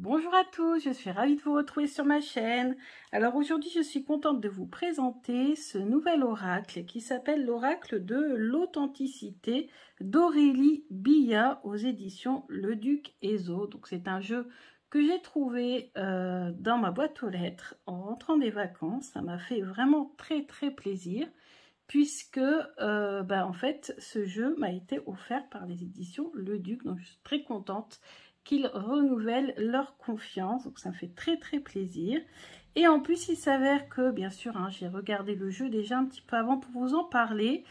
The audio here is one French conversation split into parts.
Bonjour à tous, je suis ravie de vous retrouver sur ma chaîne. Alors aujourd'hui, je suis contente de vous présenter ce nouvel oracle qui s'appelle l'oracle de l'authenticité d'Aurélie Billa aux éditions Le Duc Ezo. Donc c'est un jeu que j'ai trouvé dans ma boîte aux lettres en rentrant des vacances. Ça m'a fait vraiment très plaisir puisque en fait ce jeu m'a été offert par les éditions Le Duc. Donc je suis très contente qu'ils renouvellent leur confiance, donc ça me fait très plaisir. Et en plus il s'avère que bien sûr j'ai regardé le jeu déjà un petit peu avant pour vous en parler.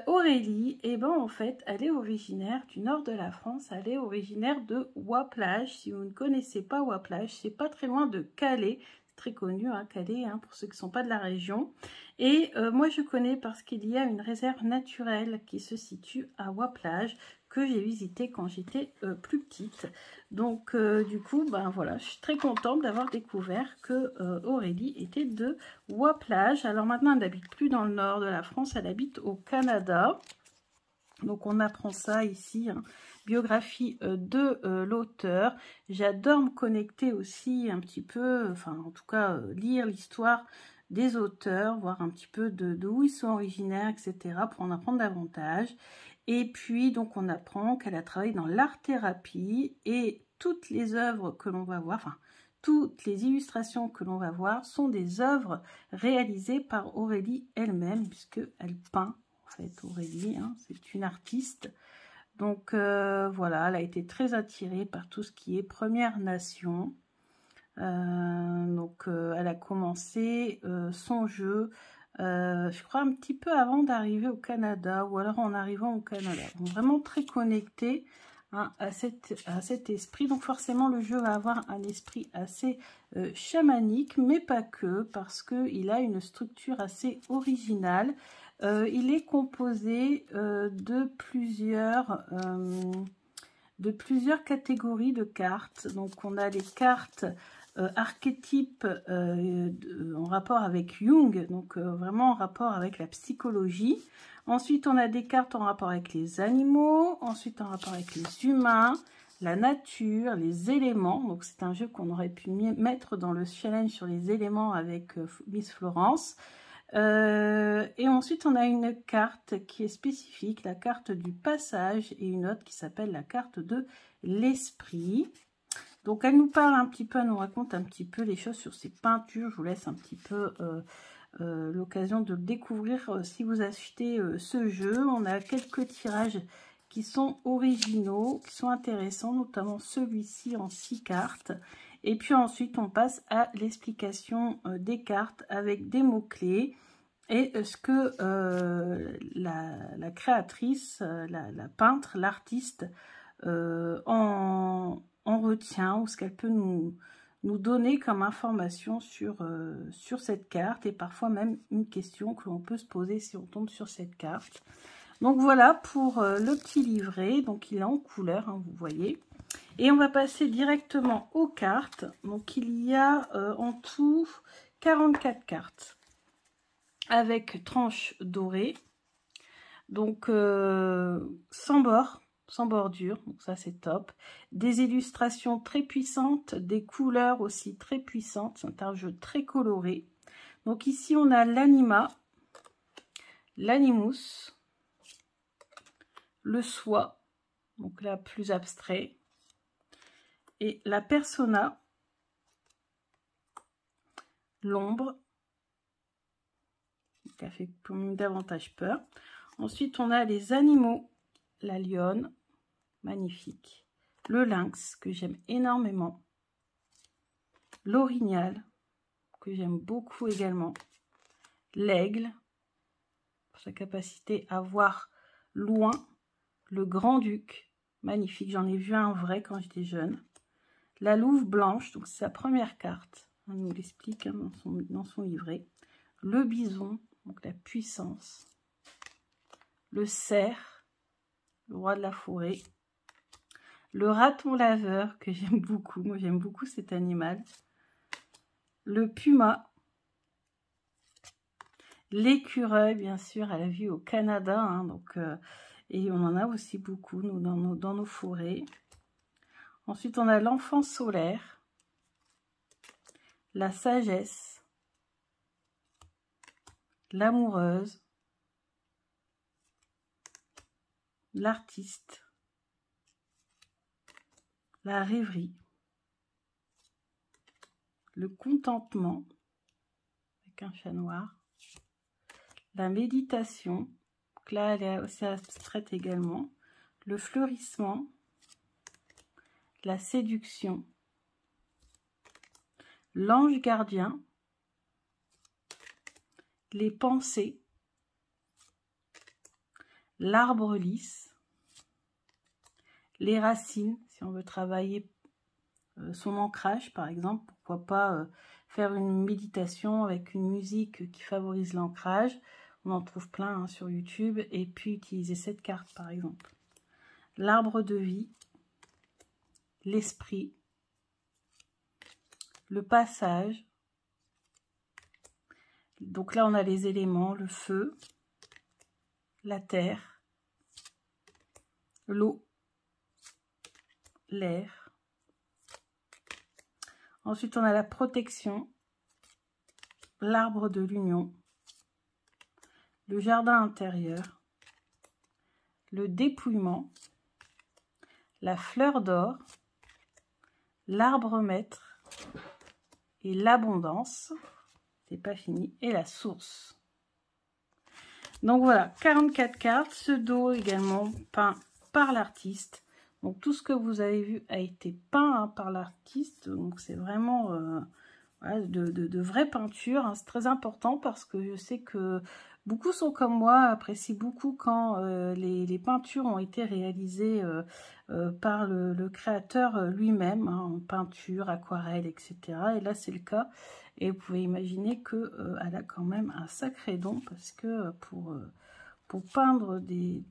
Aurélie, et en fait elle est originaire du nord de la France, elle est originaire de Ouaplage. Si vous ne connaissez pas Ouaplage, c'est pas très loin de Calais, très connu Calais pour ceux qui ne sont pas de la région. Et moi je connais parce qu'il y a une réserve naturelle qui se situe à Ouaplage que j'ai visité quand j'étais plus petite. Donc du coup voilà, je suis très contente d'avoir découvert que Aurélie était de Ouaplage. Alors maintenant elle n'habite plus dans le nord de la France, elle habite au Canada. Donc on apprend ça ici, biographie de l'auteur. J'adore me connecter aussi un petit peu, enfin en tout cas lire l'histoire des auteurs, voir un petit peu de où ils sont originaires, etc. pour en apprendre davantage. Et puis donc on apprend qu'elle a travaillé dans l'art-thérapie et toutes les œuvres que l'on va voir, enfin toutes les illustrations que l'on va voir sont des œuvres réalisées par Aurélie elle-même, puisqu'elle peint. En fait, Aurélie, c'est une artiste. Donc voilà, elle a été très attirée par tout ce qui est Première Nation. Elle a commencé son jeu, je crois, un petit peu avant d'arriver au Canada, ou alors en arrivant au Canada. Donc vraiment très connectée à cet esprit. Donc forcément, le jeu va avoir un esprit assez chamanique, mais pas que, parce qu'il a une structure assez originale. Il est composé de plusieurs catégories de cartes. Donc on a les cartes archétypes en rapport avec Jung, donc vraiment en rapport avec la psychologie. Ensuite on a des cartes en rapport avec les animaux, ensuite en rapport avec les humains, la nature, les éléments. Donc c'est un jeu qu'on aurait pu mettre dans le challenge sur les éléments avec Miss Florence. Et ensuite on a une carte qui est spécifique, la carte du passage, et une autre qui s'appelle la carte de l'esprit. Donc elle nous parle un petit peu, elle nous raconte un petit peu les choses sur ses peintures. Je vous laisse un petit peu l'occasion de le découvrir si vous achetez ce jeu. On a quelques tirages qui sont originaux, qui sont intéressants, notamment celui-ci en 6 cartes. Et puis ensuite, on passe à l'explication des cartes avec des mots-clés et ce que la créatrice, la peintre, l'artiste en retient, ou ce qu'elle peut nous donner comme information sur cette carte, et parfois même une question que l'on peut se poser si on tombe sur cette carte. Donc voilà pour le petit livret. Donc il est en couleur, vous voyez. Et on va passer directement aux cartes. Donc il y a en tout 44 cartes avec tranche dorée. Donc sans bord, sans bordure, donc ça c'est top. Des illustrations très puissantes, des couleurs aussi très puissantes. C'est un jeu très coloré. Donc ici on a l'anima, l'animus, le soi, donc là plus abstrait, et la persona, l'ombre, qui a fait davantage peur. Ensuite on a les animaux, la lionne, magnifique, le lynx que j'aime énormément, l'orignal que j'aime beaucoup également, l'aigle pour sa capacité à voir loin, le grand-duc, magnifique, j'en ai vu un vrai quand j'étais jeune, la louve blanche, donc c'est sa première carte, on nous l'explique dans son livret, le bison, donc la puissance, le cerf, le roi de la forêt, le raton laveur que j'aime beaucoup, moi j'aime beaucoup cet animal, le puma, l'écureuil bien sûr, elle a vu au Canada, et on en a aussi beaucoup nous, dans nos forêts. Ensuite on a l'enfant solaire, la sagesse, l'amoureuse, l'artiste, la rêverie, le contentement, avec un chat noir, la méditation, donc là elle est assez abstraite également, le fleurissement, la séduction, l'ange gardien, les pensées, l'arbre lisse, les racines, si on veut travailler son ancrage par exemple, pourquoi pas faire une méditation avec une musique qui favorise l'ancrage, on en trouve plein sur YouTube, et puis utiliser cette carte par exemple. L'arbre de vie, l'esprit, le passage, donc là on a les éléments, le feu, la terre, l'eau, l'air. Ensuite on a la protection, l'arbre de l'union, le jardin intérieur, le dépouillement, la fleur d'or, l'arbre maître et l'abondance, c'est pas fini, et la source. Donc voilà, 44 cartes, ce dos également peint par l'artiste. Donc tout ce que vous avez vu a été peint par l'artiste, donc c'est vraiment voilà, de vraies peintures, hein. C'est très important parce que je sais que beaucoup sont comme moi, apprécient beaucoup quand les peintures ont été réalisées par le créateur lui-même, hein, en peinture, aquarelle, etc. Et là c'est le cas, et vous pouvez imaginer qu'elle a quand même un sacré don, parce que pour peindre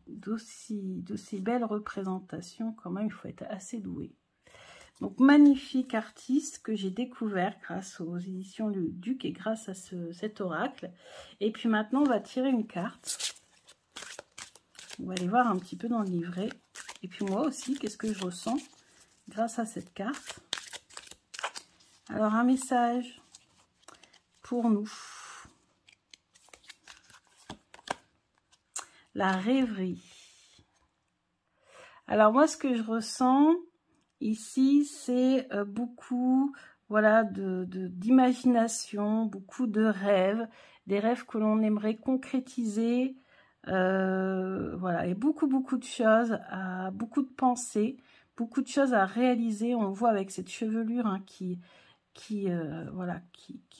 d'aussi belles représentations, quand même, il faut être assez doué. Donc, magnifique artiste que j'ai découvert grâce aux éditions Le Duc et grâce à cet oracle. Et puis maintenant, on va tirer une carte. On va aller voir un petit peu dans le livret. Et puis moi aussi, qu'est-ce que je ressens grâce à cette carte. Alors, un message pour nous. La rêverie. Alors moi, ce que je ressens ici, c'est beaucoup, voilà, d'imagination, beaucoup de rêves, des rêves que l'on aimerait concrétiser, voilà, et beaucoup de choses, beaucoup de pensées, beaucoup de choses à réaliser. On voit avec cette chevelure, hein, qui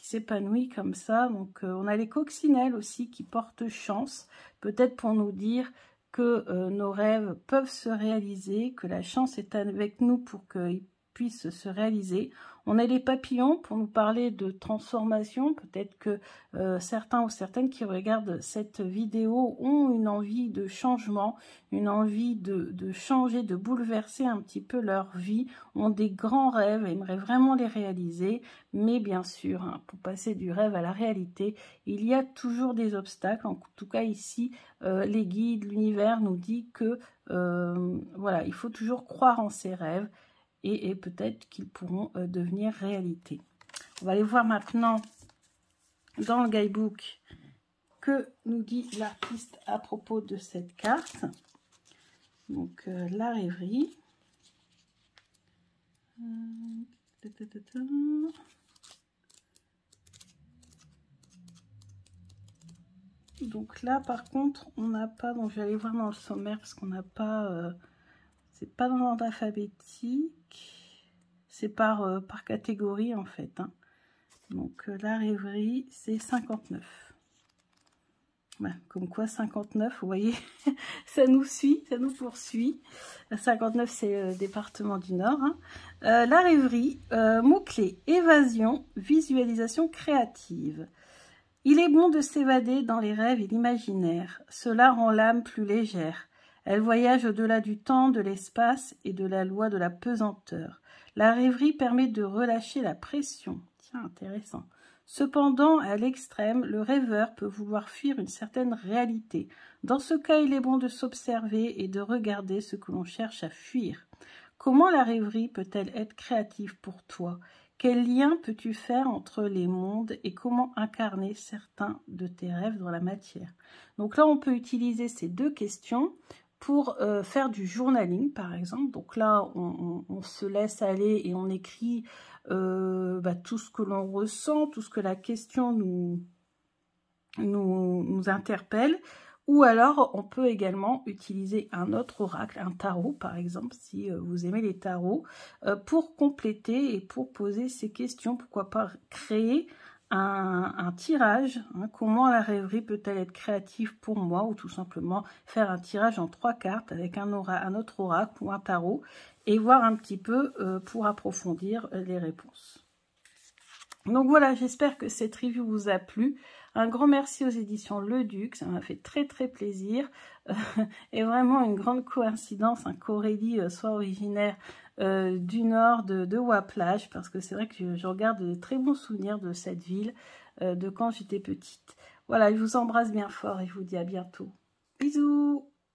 s'épanouit comme ça. Donc on a les coccinelles aussi qui portent chance, peut-être pour nous dire que nos rêves peuvent se réaliser, que la chance est avec nous pour qu'ils puissent se réaliser. On a les papillons pour nous parler de transformation. Peut-être que certains ou certaines qui regardent cette vidéo ont une envie de changement, une envie de changer, de bouleverser un petit peu leur vie, ont des grands rêves, aimeraient vraiment les réaliser. Mais bien sûr, hein, pour passer du rêve à la réalité, il y a toujours des obstacles. En tout cas ici, les guides, l'univers nous dit que voilà, il faut toujours croire en ses rêves, et peut-être qu'ils pourront devenir réalité. On va aller voir maintenant dans le guidebook que nous dit l'artiste à propos de cette carte. Donc la rêverie. Donc là par contre on n'a pas, donc je vais aller voir dans le sommaire parce qu'on n'a pas, c'est pas dans l'ordre alphabétique, c'est par catégorie en fait, hein. Donc la rêverie c'est 59. Ouais, comme quoi 59, vous voyez, ça nous suit, ça nous poursuit. 59 c'est le département du Nord, hein. La rêverie, mot-clé, évasion, visualisation créative. Il est bon de s'évader dans les rêves et l'imaginaire. Cela rend l'âme plus légère. Elle voyage au-delà du temps, de l'espace et de la loi de la pesanteur. La rêverie permet de relâcher la pression. Tiens, intéressant. Cependant, à l'extrême, le rêveur peut vouloir fuir une certaine réalité. Dans ce cas, il est bon de s'observer et de regarder ce que l'on cherche à fuir. Comment la rêverie peut-elle être créative pour toi? Quel lien peux-tu faire entre les mondes et comment incarner certains de tes rêves dans la matière? Donc là, on peut utiliser ces deux questions pour faire du journaling, par exemple. Donc là, on se laisse aller et on écrit tout ce que l'on ressent, tout ce que la question nous interpelle. Ou alors, on peut également utiliser un autre oracle, un tarot par exemple, si vous aimez les tarots, pour compléter et pour poser ces questions. Pourquoi pas créer un tirage, hein, comment la rêverie peut-elle être créative pour moi, ou tout simplement faire un tirage en 3 cartes avec un autre oracle ou un tarot, et voir un petit peu pour approfondir les réponses. Donc voilà, j'espère que cette review vous a plu. Un grand merci aux éditions Le Duc, ça m'a fait très plaisir. Et vraiment une grande coïncidence qu'Aurélie soit originaire du nord de Waplage, parce que c'est vrai que je regarde de très bons souvenirs de cette ville, de quand j'étais petite. Voilà, je vous embrasse bien fort et je vous dis à bientôt. Bisous!